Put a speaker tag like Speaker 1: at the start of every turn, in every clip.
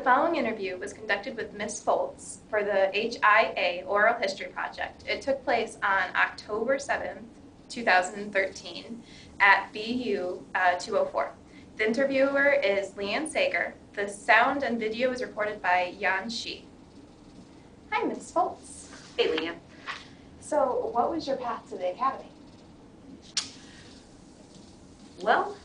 Speaker 1: following interview was conducted with Miss Foltz for the HIA Oral History Project. It took place on October 7th, 2013 at BU 204. The interviewer is Leanne Sager. The sound and video is reported by Yan Shi. Hi, Miss Foltz.
Speaker 2: Hey, Leanne.
Speaker 1: So, what was your path to the Academy?
Speaker 2: Well,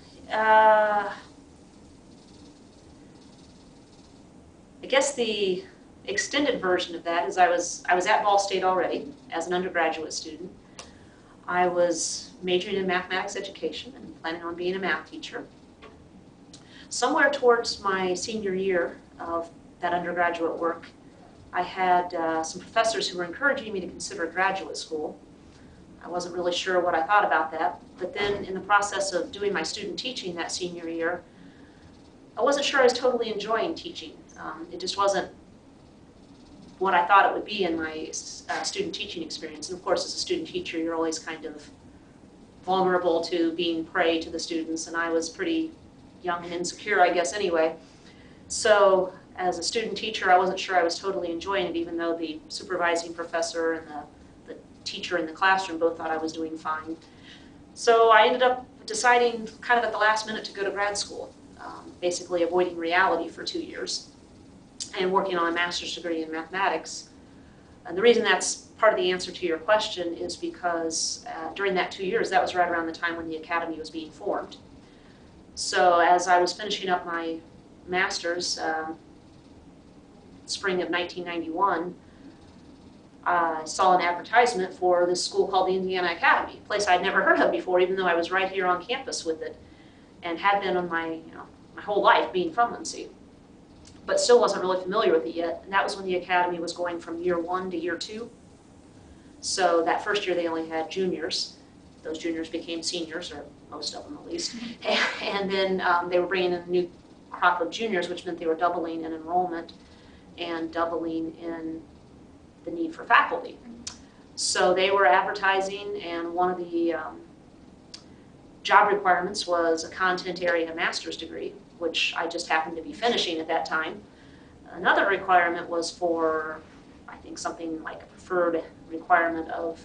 Speaker 2: I guess the extended version of that is I was at Ball State already as an undergraduate student. I was majoring in mathematics education and planning on being a math teacher. Somewhere towards my senior year of that undergraduate work, I had some professors who were encouraging me to consider graduate school. I wasn't really sure what I thought about that, but then in the process of doing my student teaching that senior year, I wasn't sure I was totally enjoying teaching. It just wasn't what I thought it would be in my student teaching experience. And of course, as a student teacher, you're always kind of vulnerable to being prey to the students, and I was pretty young and insecure, I guess, anyway. So as a student teacher, I wasn't sure I was totally enjoying it, even though the supervising professor and the teacher in the classroom both thought I was doing fine. So I ended up deciding kind of at the last minute to go to grad school, basically avoiding reality for 2 years and working on a master's degree in mathematics. And the reason that's part of the answer to your question is because during that 2 years, that was right around the time when the Academy was being formed. So as I was finishing up my master's, spring of 1991, I saw an advertisement for this school called the Indiana Academy, a place I'd never heard of before, even though I was right here on campus with it and had been on my whole life being from Muncie, but still wasn't really familiar with it yet. And that was when the Academy was going from year 1 to year 2. So that first year they only had juniors. Those juniors became seniors, or most of them at least. And then they were bringing in a new crop of juniors, which meant they were doubling in enrollment and doubling in the need for faculty. So they were advertising, and one of the job requirements was a content area master's degree, which I just happened to be finishing at that time. Another requirement was for, I think, something like a preferred requirement of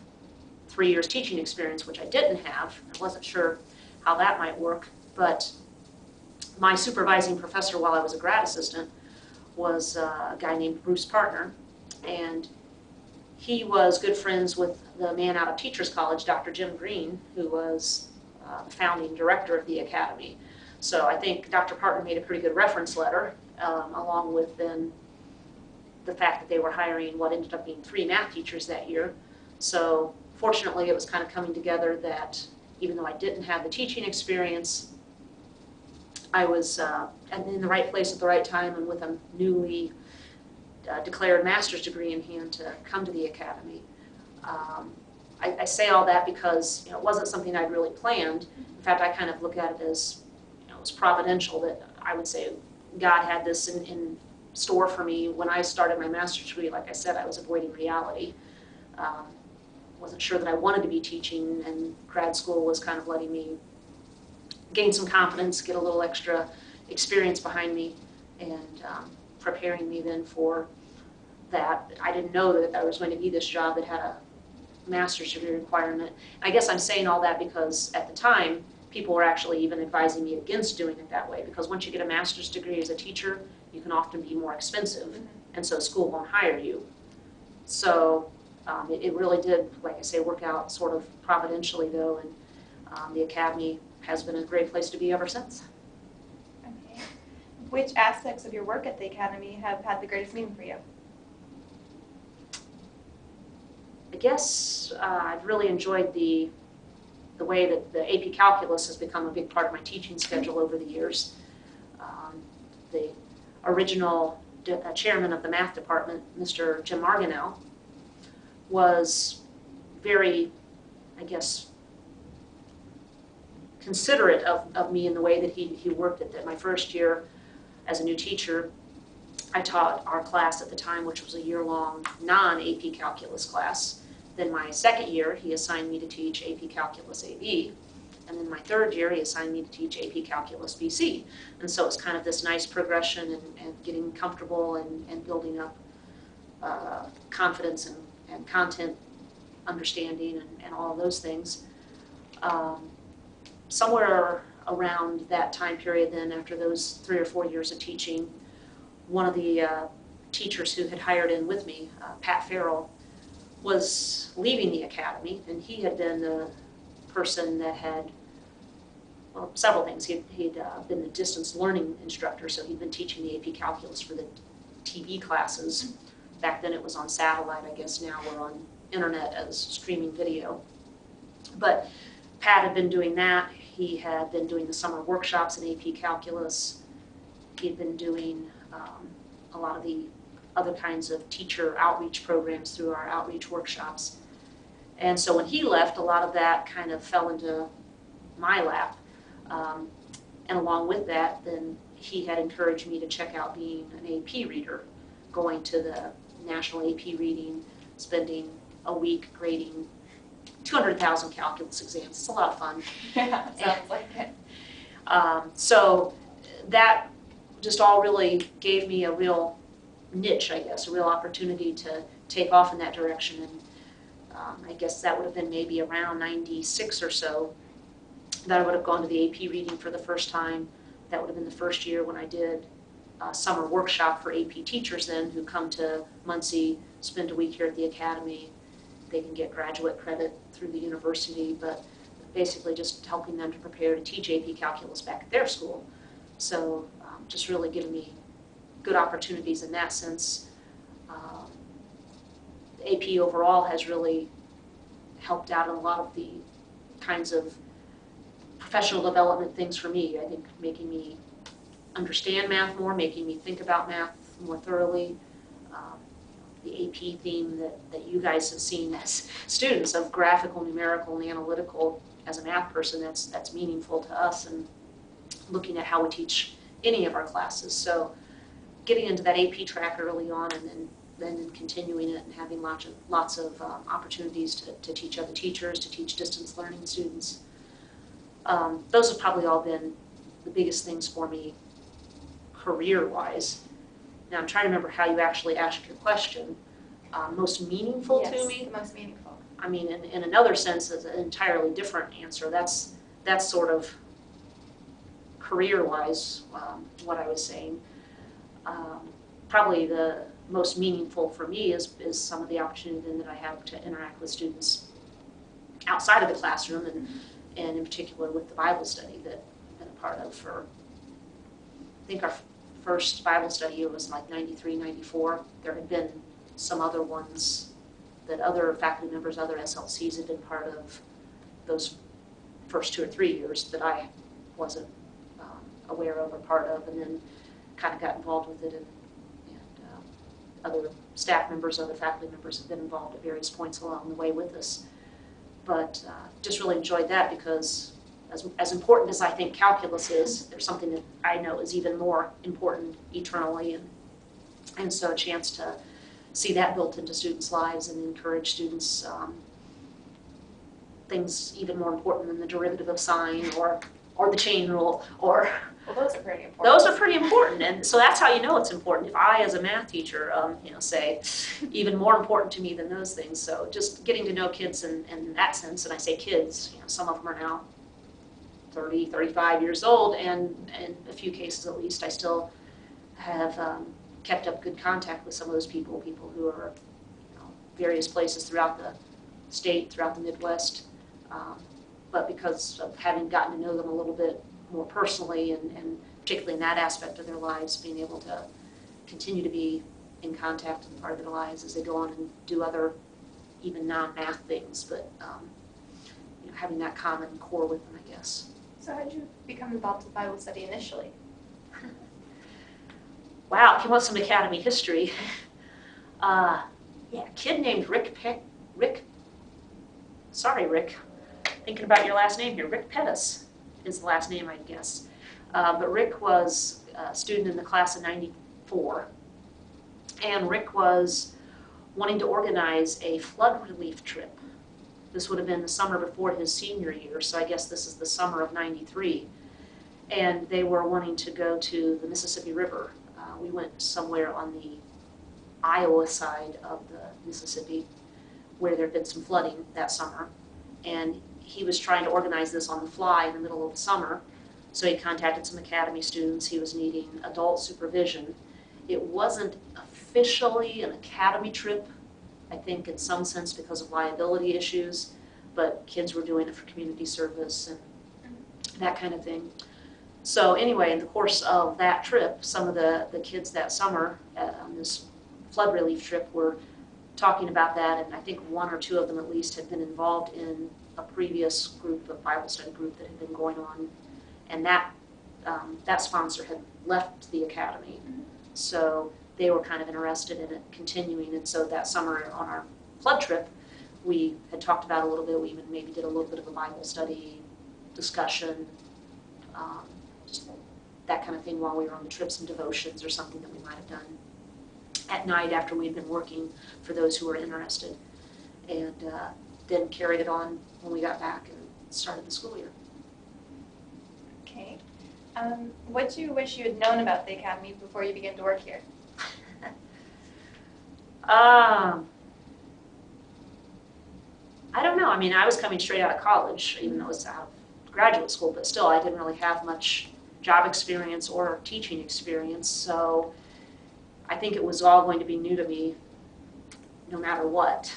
Speaker 2: 3 years teaching experience, which I didn't have. I wasn't sure how that might work, but my supervising professor while I was a grad assistant was a guy named Bruce Partner, and he was good friends with the man out of Teachers College, Dr. Jim Green, who was the founding director of the Academy. So I think Dr. Partner made a pretty good reference letter, along with then the fact that they were hiring what ended up being 3 math teachers that year. So fortunately, it was kind of coming together that even though I didn't have the teaching experience, I was in the right place at the right time and with a newly declared master's degree in hand to come to the Academy. I say all that because it wasn't something I'd really planned. In fact, I kind of look at it as it was providential that I would say God had this in store for me. When I started my master's degree, like I said, I was avoiding reality. Wasn't sure that I wanted to be teaching, and grad school was kind of letting me gain some confidence, get a little extra experience behind me, and preparing me then for that. I didn't know that there was going to be this job that had a master's degree requirement. I guess I'm saying all that because at the time, people were actually even advising me against doing it that way, because once you get a master's degree as a teacher, you can often be more expensive, and so school won't hire you. So it really did, like I say, work out sort of providentially, though, and the Academy has been a great place to be ever since.
Speaker 1: Okay. Which aspects of your work at the Academy have had the greatest meaning for you?
Speaker 2: I guess I've really enjoyed the way that the AP Calculus has become a big part of my teaching schedule over the years. The original chairman of the math department, Mr. Jim Marginell, was very, I guess, considerate of me in the way that he worked at it. My first year as a new teacher, I taught our class at the time, which was a year-long non-AP Calculus class. Then my second year, he assigned me to teach AP Calculus AB. And then my third year, he assigned me to teach AP Calculus BC. And so it's kind of this nice progression and getting comfortable and building up confidence and content understanding and all of those things. Somewhere around that time period then, after those 3 or 4 years of teaching, one of the teachers who had hired in with me, Pat Farrell, was leaving the academy, and he had been the person that had, well, several things. He'd been a distance learning instructor, so he'd been teaching the AP Calculus for the TV classes. Back then it was on satellite, I guess now we're on internet as streaming video. But Pat had been doing that. He had been doing the summer workshops in AP Calculus. He'd been doing a lot of the other kinds of teacher outreach programs through our outreach workshops. And so when he left, a lot of that kind of fell into my lap. And along with that, then he had encouraged me to check out being an AP reader, going to the National AP Reading, spending a week grading 200,000 calculus exams. It's a lot of fun.
Speaker 1: Yeah, sounds like it.
Speaker 2: So that just all really gave me a real niche, I guess, a real opportunity to take off in that direction. And I guess that would have been maybe around 96 or so that I would have gone to the AP reading for the first time. That would have been the first year when I did a summer workshop for AP teachers then who come to Muncie, spend a week here at the academy. They can get graduate credit through the university, but basically just helping them to prepare to teach AP Calculus back at their school. So just really giving me good opportunities in that sense. AP overall has really helped out in a lot of the kinds of professional development things for me. I think making me understand math more, making me think about math more thoroughly. The AP theme that you guys have seen as students of graphical, numerical, and analytical as a math person, that's meaningful to us, and looking at how we teach any of our classes. So getting into that AP track early on and then continuing it and having lots of opportunities to teach other teachers, to teach distance learning students. Those have probably all been the biggest things for me career-wise. Now I'm trying to remember how you actually asked your question. Most meaningful to me?
Speaker 1: Yes, the most meaningful.
Speaker 2: I mean, in another sense, it's an entirely different answer. That's sort of career-wise what I was saying. Probably the most meaningful for me is some of the opportunity then that I have to interact with students outside of the classroom, and in particular with the Bible study that I've been a part of for, I think our first Bible study year was like 93, 94. There had been some other ones that other faculty members, other SLCs had been part of those first 2 or 3 years that I wasn't aware of or part of, and then kind of got involved with it, and other staff members, other faculty members have been involved at various points along the way with us. But just really enjoyed that because as important as I think calculus is, there's something that I know is even more important eternally, and so a chance to see that built into students' lives and encourage students things even more important than the derivative of sine or the chain rule or.
Speaker 1: Well, those are pretty important.
Speaker 2: Those are pretty important, and so that's how you know it's important. If I, as a math teacher, say even more important to me than those things. So just getting to know kids in that sense, and I say kids, some of them are now 30, 35 years old, and in a few cases at least, I still have kept up good contact with some of those people who are various places throughout the state, throughout the Midwest, but because of having gotten to know them a little bit more personally and particularly in that aspect of their lives, being able to continue to be in contact and part of their lives as they go on and do other even non-math things, but having that common core with them, I guess.
Speaker 1: So how did you become involved with Bible study initially?
Speaker 2: Wow, if you want some academy history, a kid named Rick, thinking about your last name here, Rick Pettis is the last name, I guess. But Rick was a student in the class of 94, and Rick was wanting to organize a flood relief trip This would have been the summer before his senior year, so I guess this is the summer of '93. And they were wanting to go to the Mississippi River. We went somewhere on the Iowa side of the Mississippi where there had been some flooding that summer. And he was trying to organize this on the fly in the middle of the summer. So he contacted some academy students. He was needing adult supervision. It wasn't officially an academy trip, I think in some sense because of liability issues, but kids were doing it for community service and that kind of thing. So anyway, in the course of that trip, some of the kids that summer on this flood relief trip were talking about that, and I think one or two of them at least had been involved in a previous group, a Bible study group that had been going on, and that sponsor had left the academy. So they were kind of interested in it continuing, and so that summer on our flood trip, we had talked about it a little bit. We even maybe did a little bit of a Bible study discussion, just that kind of thing while we were on the trip, some devotions or something that we might have done at night after we'd been working for those who were interested, and then carried it on when we got back and started the school year.
Speaker 1: Okay. What do you wish you had known about the academy before you began to work here?
Speaker 2: I don't know. I mean, I was coming straight out of college, even though it was out of graduate school, but still I didn't really have much job experience or teaching experience, so I think it was all going to be new to me no matter what.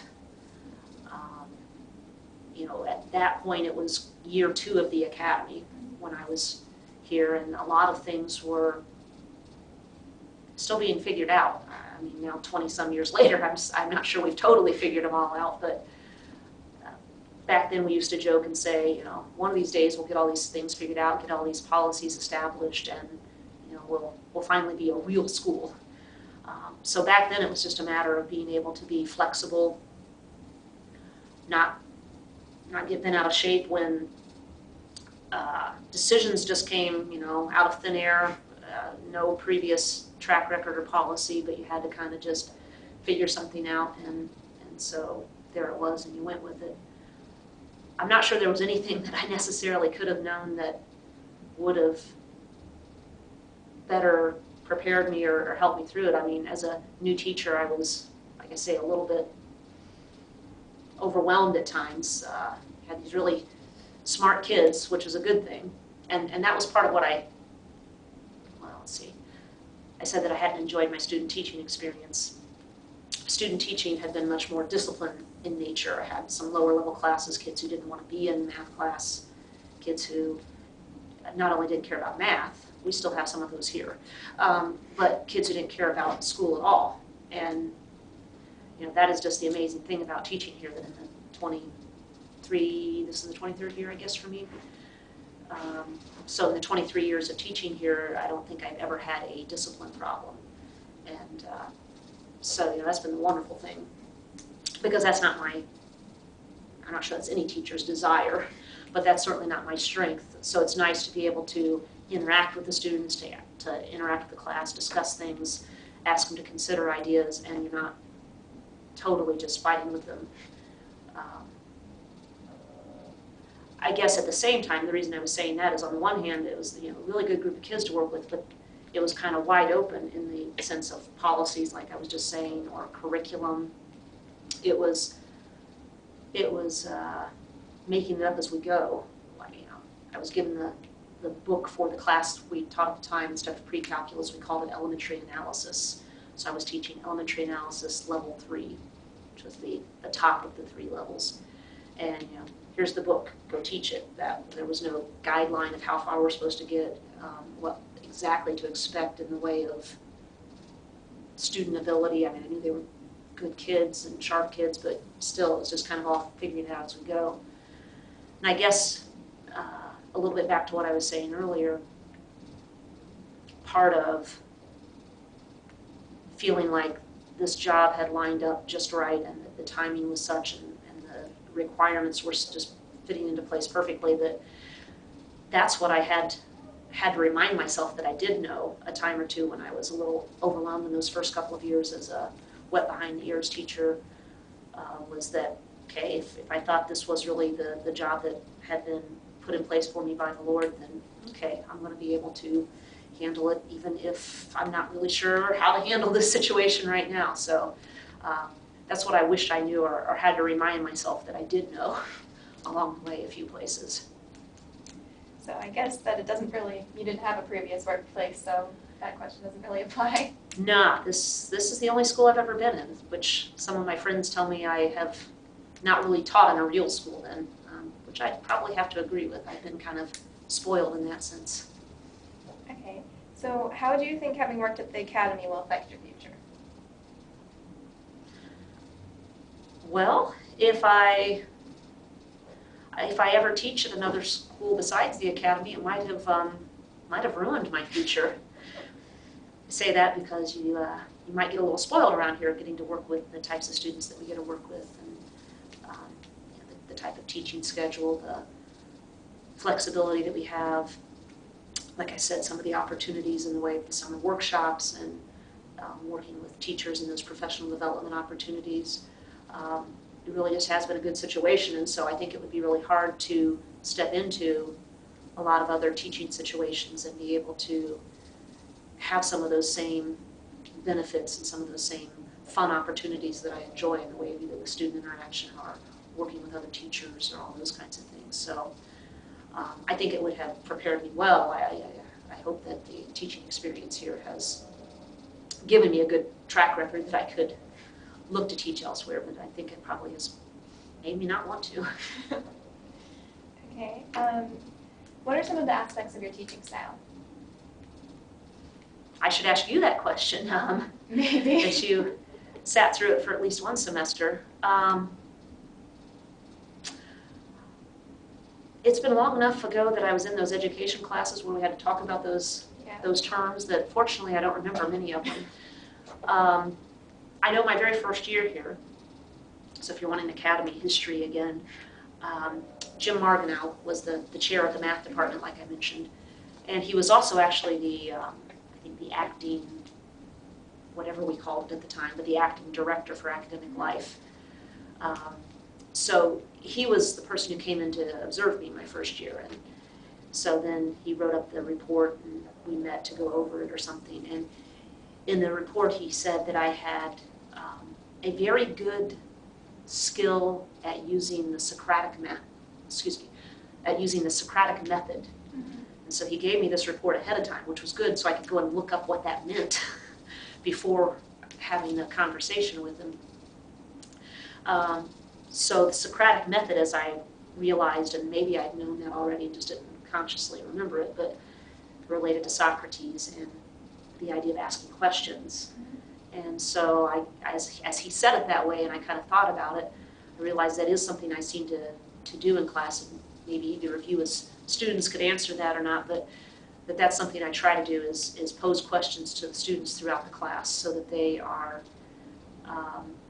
Speaker 2: At that point it was year 2 of the academy when I was here, and a lot of things were still being figured out. I mean, now 20-some years later, I'm not sure we've totally figured them all out, but back then we used to joke and say, one of these days we'll get all these things figured out, get all these policies established, and we'll finally be a real school. So back then it was just a matter of being able to be flexible, not get bent out of shape when decisions just came, out of thin air, no previous track record or policy, but you had to kind of just figure something out, and so there it was, and you went with it. I'm not sure there was anything that I necessarily could have known that would have better prepared me or helped me through it. I mean, as a new teacher, I was, like I say, a little bit overwhelmed at times. Had these really smart kids, which was a good thing. And that was part of what let's see. I said that I hadn't enjoyed my student teaching experience. Student teaching had been much more disciplined in nature. I had some lower level classes, kids who didn't want to be in math class, kids who not only didn't care about math, we still have some of those here, but kids who didn't care about school at all. And that is just the amazing thing about teaching here, that in the this is the 23rd year, I guess, for me. So in the 23 years of teaching here, I don't think I've ever had a discipline problem. And so that's been the wonderful thing, because that's not I'm not sure that's any teacher's desire, but that's certainly not my strength. So it's nice to be able to interact with the students, to interact with the class, discuss things, ask them to consider ideas, and you're not totally just fighting with them. I guess at the same time, the reason I was saying that is, on the one hand, it was a really good group of kids to work with, but it was kind of wide open in the sense of policies, like I was just saying, or curriculum. It was making it up as we go. I was given the book for the class we taught at the time. Instead of pre-calculus, we called it elementary analysis. So I was teaching elementary analysis level 3, which was the top of the 3 levels. And here's the book, go teach it. That there was no guideline of how far we're supposed to get, what exactly to expect in the way of student ability. I mean, I knew they were good kids and sharp kids, but still it was just kind of all figuring it out as we go. And I guess a little bit back to what I was saying earlier, part of feeling like this job had lined up just right, and that the timing was such, and the requirements were just fitting into place perfectly, that's what I had to remind myself that I did know a time or two when I was a little overwhelmed in those first couple of years as a wet behind the ears teacher, was that okay, if I thought this was really the job that had been put in place for me by the Lord, then okay, I'm going to be able to handle it, even if I'm not really sure how to handle this situation right now. So that's what I wished I knew, or had to remind myself that I did know along the way a few places.
Speaker 1: So I guess that you didn't have a previous workplace, so that question doesn't really apply.
Speaker 2: Nah, this is the only school I've ever been in, which some of my friends tell me I have not really taught in a real school then, which I probably have to agree with. I've been kind of spoiled in that sense.
Speaker 1: Okay, so how do you think having worked at the academy will affect your future?
Speaker 2: Well, if I ever teach at another school besides the academy, it might have ruined my future. I say that because you might get a little spoiled around here, getting to work with the types of students that we get to work with, and the type of teaching schedule, the flexibility that we have. Like I said, some of the opportunities in the way of the summer workshops and working with teachers in those professional development opportunities. It really just has been a good situation, and so I think it would be really hard to step into a lot of other teaching situations and be able to have some of those same benefits and some of those same fun opportunities that I enjoy in the way of either the student interaction or working with other teachers or all those kinds of things. So I think it would have prepared me well. I hope that the teaching experience here has given me a good track record that I could look to teach elsewhere, but I think it probably has made me not want to.
Speaker 1: Okay. What are some of the aspects of your teaching style?
Speaker 2: I should ask you that question.
Speaker 1: Maybe.
Speaker 2: That you sat through it for at least one semester. It's been long enough ago that I was in those education classes where we had to talk about those terms that fortunately I don't remember many of them. I know my very first year here, so if you're wanting academy history again, Jim Marganow was the chair of the math department, like I mentioned, and he was also actually the acting, whatever we called it at the time, but the acting director for academic life. So he was the person who came in to observe me my first year, and so then he wrote up the report and we met to go over it or something. And in the report he said that I had a very good skill at using the Socratic method. Mm-hmm. And so he gave me this report ahead of time, which was good, so I could go and look up what that meant before having a conversation with him. So the Socratic method, as I realized, and maybe I'd known that already and just didn't consciously remember it, but related to Socrates and the idea of asking questions. And so as he said it that way, and I kind of thought about it, I realized that is something I seem to do in class, and maybe either of you as students could answer that or not, but that's something I try to do is pose questions to the students throughout the class so that they are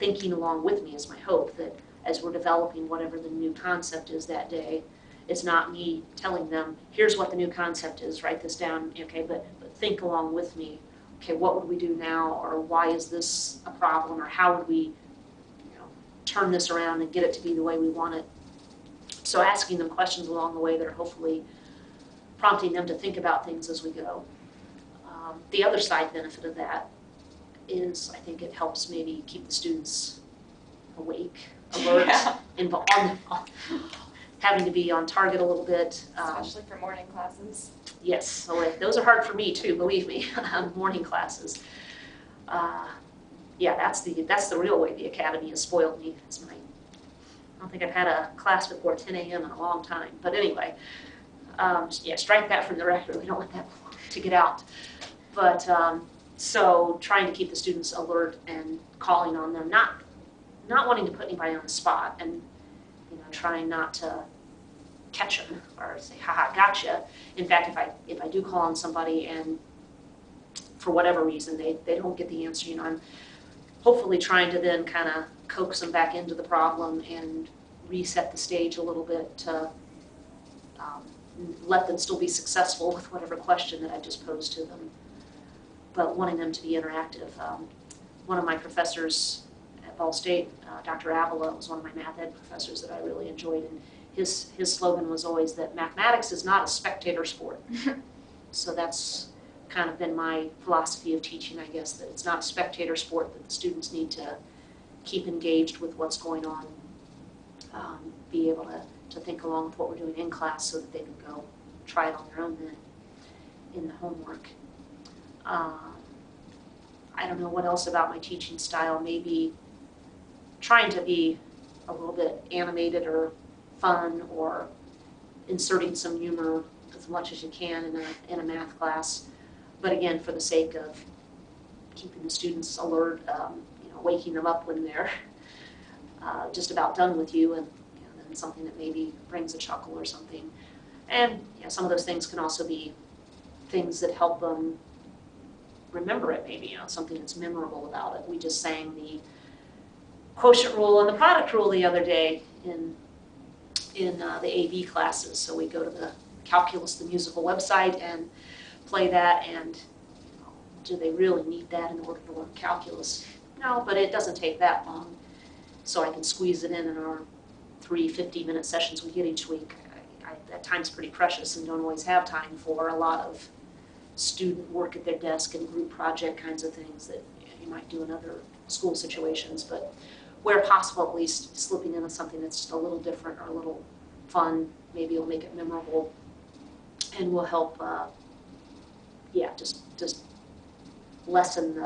Speaker 2: thinking along with me, is my hope, that as we're developing whatever the new concept is that day, it's not me telling them, here's what the new concept is, write this down, okay, but think along with me, okay, what would we do now, or why is this a problem, or how would we turn this around and get it to be the way we want it. So asking them questions along the way that are hopefully prompting them to think about things as we go. The other side benefit of that is I think it helps maybe keep the students awake, alert, involved, having to be on target a little bit.
Speaker 1: Especially for morning classes.
Speaker 2: Yes, so those are hard for me too, believe me, morning classes. Yeah, that's the real way the academy has spoiled me. I don't think I've had a class before 10 a.m. in a long time. But anyway, yeah, strike that from the record. We don't want that to get out. But so trying to keep the students alert and calling on them, not wanting to put anybody on the spot, and trying not to catch them or say, haha, gotcha. In fact, if I do call on somebody and for whatever reason they don't get the answer, I'm hopefully trying to then kind of coax them back into the problem and reset the stage a little bit to let them still be successful with whatever question that I just posed to them, but wanting them to be interactive. One of my professors Ball State, Dr. Avila was one of my math ed professors that I really enjoyed, and his slogan was always that mathematics is not a spectator sport. So that's kind of been my philosophy of teaching, I guess, that it's not a spectator sport, that the students need to keep engaged with what's going on, be able to think along with what we're doing in class so that they can go try it on their own then in the homework. I don't know what else about my teaching style, maybe trying to be a little bit animated or fun, or inserting some humor as much as you can in a math class. But again, for the sake of keeping the students alert, waking them up when they're just about done with you, and then something that maybe brings a chuckle or something. And some of those things can also be things that help them remember it, maybe, something that's memorable about it. We just sang the quotient rule and the product rule the other day in the AV classes. So we go to the Calculus, the musical website, and play that, and do they really need that in order to learn calculus? No, but it doesn't take that long. So I can squeeze it in our 3 50-minute sessions we get each week. That time's pretty precious and don't always have time for a lot of student work at their desk and group project kinds of things that you might do in other school situations. But where possible, at least slipping into something that's just a little different or a little fun, maybe it'll make it memorable and will help, just lessen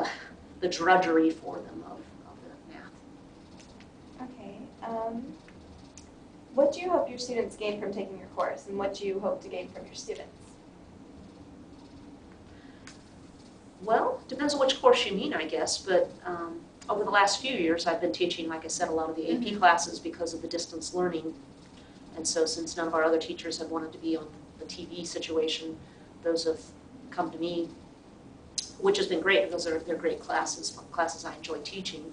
Speaker 2: the drudgery for them of the math.
Speaker 1: Okay. What do you hope your students gain from taking your course, and what do you hope to gain from your students?
Speaker 2: Well, depends on which course you mean, I guess, but over the last few years I've been teaching, like I said, a lot of the AP classes because of the distance learning. And so since none of our other teachers have wanted to be on the TV situation, those have come to me, which has been great because they're great classes I enjoy teaching.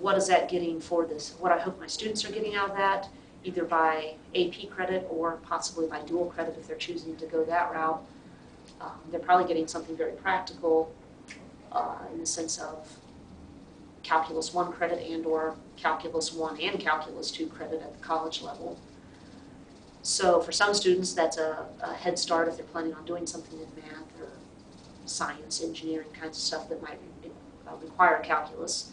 Speaker 2: What is that getting for this? What I hope my students are getting out of that, either by AP credit or possibly by dual credit if they're choosing to go that route. They're probably getting something very practical in the sense of Calculus 1 credit and or Calculus 1 and Calculus 2 credit at the college level. So for some students, that's a head start if they're planning on doing something in math or science, engineering kinds of stuff that might require calculus.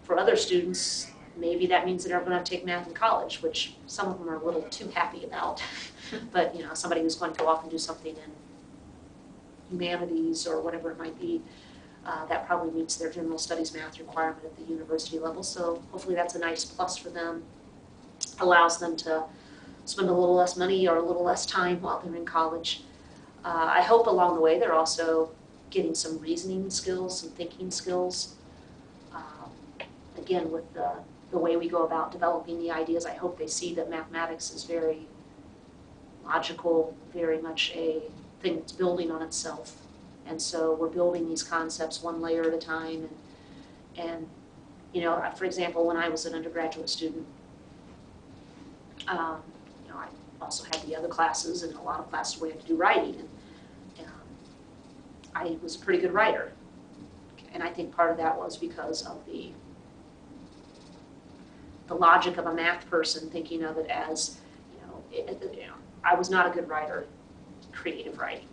Speaker 2: For other students, maybe that means that they're going to take math in college, which some of them are a little too happy about. But somebody who's going to go off and do something in humanities or whatever it might be, that probably meets their general studies math requirement at the university level. So hopefully that's a nice plus for them. Allows them to spend a little less money or a little less time while they're in college. I hope along the way they're also getting some reasoning skills, some thinking skills. Again, with the way we go about developing the ideas, I hope they see that mathematics is very logical, very much a thing that's building on itself. And so we're building these concepts one layer at a time. And for example, when I was an undergraduate student, I also had the other classes and a lot of classes where you had to do writing. And I was a pretty good writer. And I think part of that was because of the logic of a math person thinking of it as, I was not a good writer, creative writing.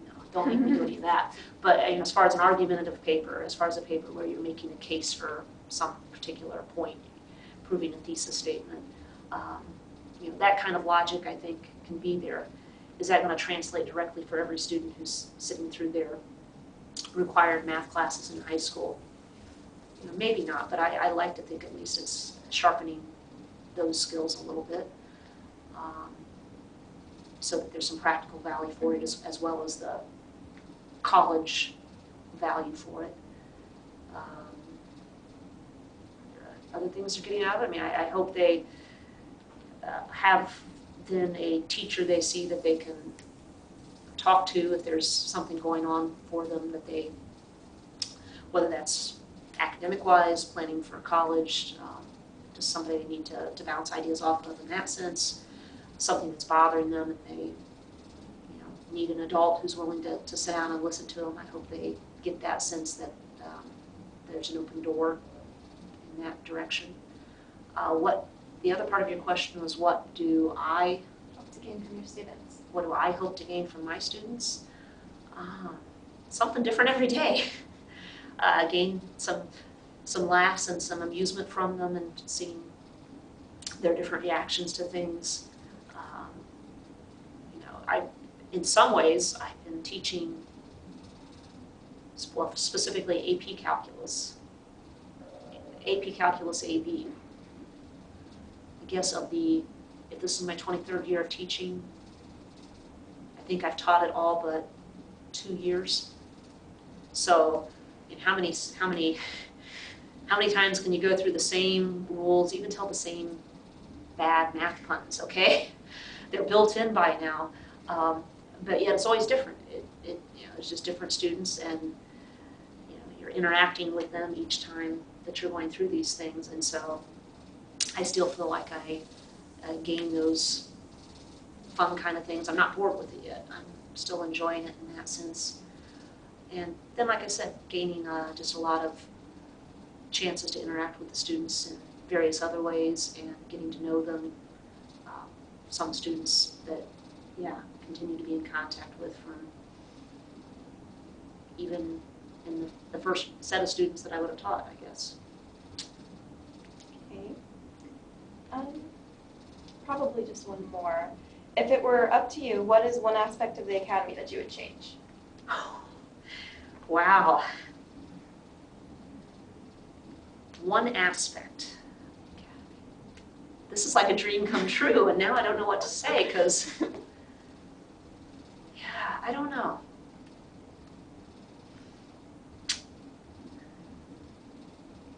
Speaker 2: No, don't make me do any of that. But as far as an argumentative paper, as far as a paper where you're making a case for some particular point, proving a thesis statement, that kind of logic I think can be there. Is that going to translate directly for every student who's sitting through their required math classes in high school? Maybe not, but I like to think at least it's sharpening those skills a little bit, so that there's some practical value for it as well as the college value for it. Other things they're getting out of it. I mean, I hope they have then a teacher they see that they can talk to if there's something going on for them that they, whether that's academic-wise, planning for college, just somebody they need to bounce ideas off of in that sense, something that's bothering them and they need an adult who's willing to sit down and listen to them. I hope they get that sense that there's an open door in that direction. The other part of your question was, what do I
Speaker 1: Hope to gain from your students.
Speaker 2: What do I hope to gain from my students? Something different every day. Gain some laughs and some amusement from them, and seeing their different reactions to things. In some ways, I've been teaching, well, specifically AP Calculus. AP Calculus AB. I guess if this is my 23rd year of teaching, I think I've taught it all but 2 years. So, how many times can you go through the same rules, even tell the same bad math puns, okay? They're built in by now, but yet it's always different. It's just different students, and you're interacting with them each time that you're going through these things, and so I still feel like I gain those fun kind of things. I'm not bored with it yet. I'm still enjoying it in that sense. And then, like I said, gaining just a lot of chances to interact with the students in various other ways and getting to know them. Some students that, continue to be in contact with from even in the first set of students that I would have taught, I guess.
Speaker 1: Okay. Probably just one more. If it were up to you, what is one aspect of the Academy that you would change?
Speaker 2: Wow. One aspect. This is like a dream come true, and now I don't know what to say, because, I don't know.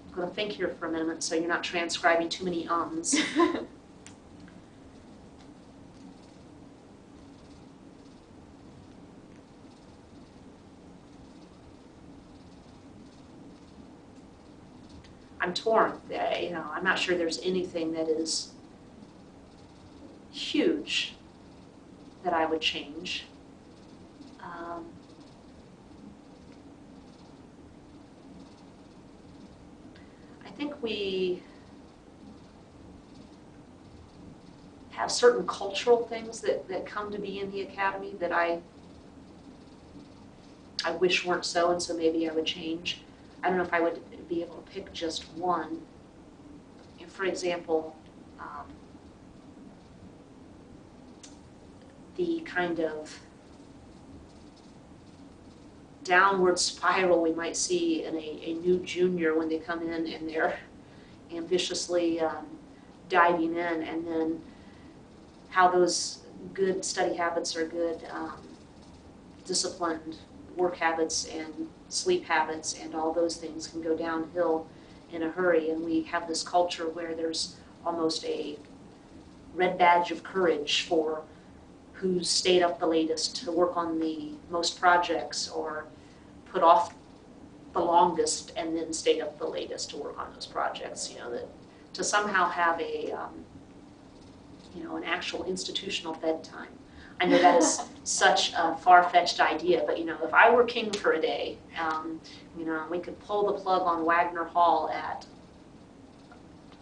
Speaker 2: I'm going to think here for a minute so you're not transcribing too many ums. I'm torn. I'm not sure there's anything that is huge that I would change. I think we have certain cultural things that come to be in the Academy that I wish weren't so, and so maybe I would change. I don't know if I would be able to pick just one. For example, the kind of downward spiral we might see in a new junior when they come in and they're ambitiously diving in, and then how those good study habits or good disciplined work habits and sleep habits and all those things can go downhill in a hurry. And we have this culture where there's almost a red badge of courage for who's stayed up the latest to work on the most projects, or put off the longest and then stayed up the latest to work on those projects. That to somehow have an actual institutional bedtime. I know that is such a far-fetched idea, but if I were king for a day, we could pull the plug on Wagner Hall at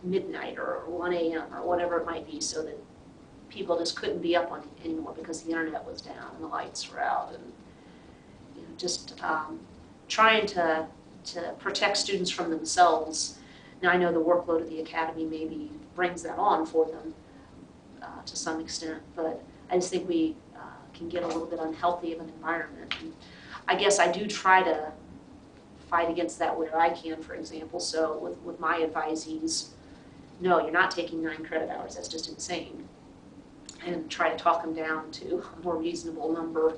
Speaker 2: midnight or 1 a.m. or whatever it might be, so that people just couldn't be up on it anymore because the internet was down and the lights were out, and just trying to protect students from themselves. Now I know the workload of the Academy maybe brings that on for them to some extent, but I just think we can get a little bit unhealthy of an environment. And I guess I do try to fight against that where I can, for example. So with my advisees, no, you're not taking 9 credit hours. That's just insane. And try to talk them down to a more reasonable number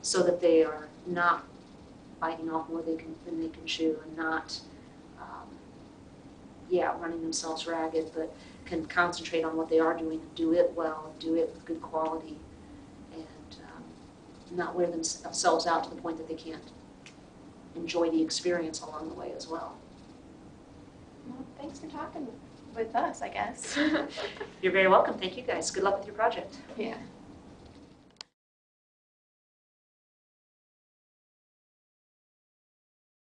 Speaker 2: so that they are not biting off more than they can chew, and not, running themselves ragged, but can concentrate on what they are doing and do it well, and do it with good quality, and not wear themselves out to the point that they can't enjoy the experience along the way as well.
Speaker 1: Well, thanks for talking with us, I guess.
Speaker 2: You're very welcome. Thank you guys. Good luck with your project.
Speaker 1: Yeah.